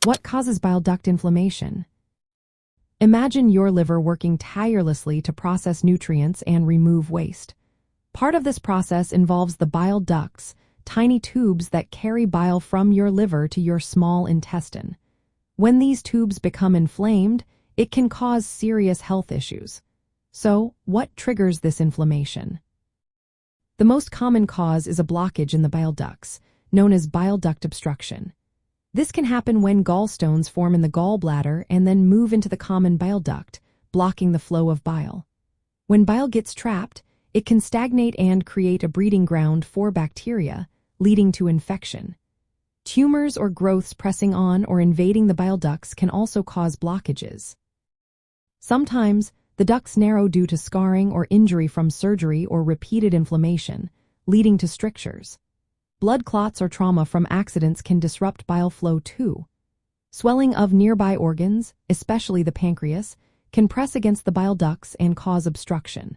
What causes bile duct inflammation? Imagine your liver working tirelessly to process nutrients and remove waste. Part of this process involves the bile ducts, tiny tubes that carry bile from your liver to your small intestine. When these tubes become inflamed, it can cause serious health issues. So, what triggers this inflammation? The most common cause is a blockage in the bile ducts, known as bile duct obstruction. This can happen when gallstones form in the gallbladder and then move into the common bile duct, blocking the flow of bile. When bile gets trapped, it can stagnate and create a breeding ground for bacteria, leading to infection. Tumors or growths pressing on or invading the bile ducts can also cause blockages. Sometimes, the ducts narrow due to scarring or injury from surgery or repeated inflammation, leading to strictures. Blood clots or trauma from accidents can disrupt bile flow too. Swelling of nearby organs, especially the pancreas, can press against the bile ducts and cause obstruction.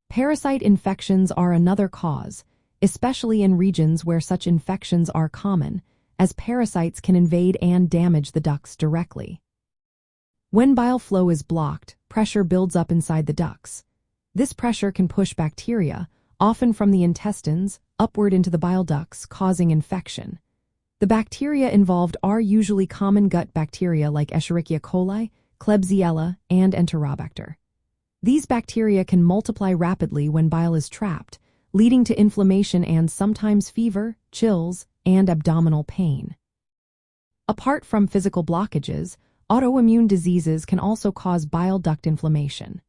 Parasite infections are another cause, especially in regions where such infections are common, as parasites can invade and damage the ducts directly. When bile flow is blocked, pressure builds up inside the ducts. This pressure can push bacteria, often from the intestines, upward into the bile ducts, causing infection. The bacteria involved are usually common gut bacteria like Escherichia coli, Klebsiella, and Enterobacter. These bacteria can multiply rapidly when bile is trapped, leading to inflammation and sometimes fever, chills, and abdominal pain. Apart from physical blockages, autoimmune diseases can also cause bile duct inflammation.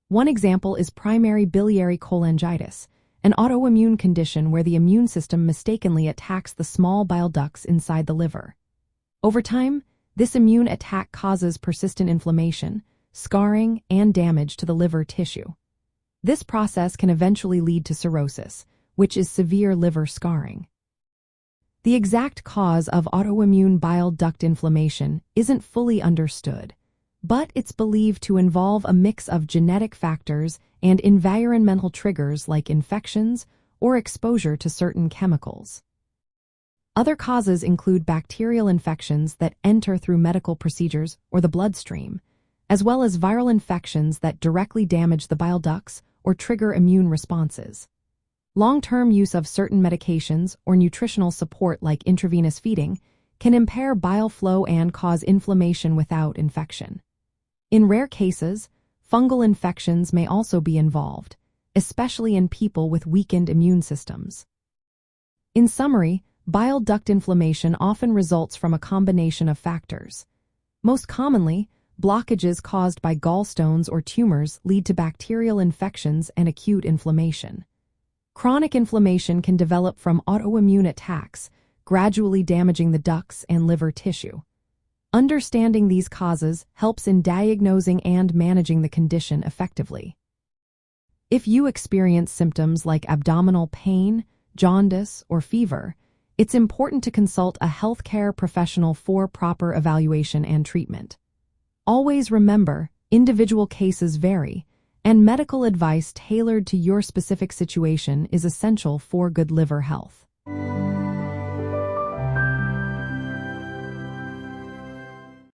One example is primary biliary cholangitis, an autoimmune condition where the immune system mistakenly attacks the small bile ducts inside the liver. Over time, this immune attack causes persistent inflammation, scarring, and damage to the liver tissue. This process can eventually lead to cirrhosis, which is severe liver scarring. The exact cause of autoimmune bile duct inflammation isn't fully understood, but it's believed to involve a mix of genetic factors and environmental triggers like infections or exposure to certain chemicals. Other causes include bacterial infections that enter through medical procedures or the bloodstream, as well as viral infections that directly damage the bile ducts or trigger immune responses. Long-term use of certain medications or nutritional support like intravenous feeding can impair bile flow and cause inflammation without infection. In rare cases, fungal infections may also be involved, especially in people with weakened immune systems. In summary, bile duct inflammation often results from a combination of factors. Most commonly, blockages caused by gallstones or tumors lead to bacterial infections and acute inflammation. Chronic inflammation can develop from autoimmune attacks, gradually damaging the ducts and liver tissue. Understanding these causes helps in diagnosing and managing the condition effectively. If you experience symptoms like abdominal pain, jaundice, or fever, it's important to consult a healthcare professional for proper evaluation and treatment. Always remember, individual cases vary, and medical advice tailored to your specific situation is essential for good liver health.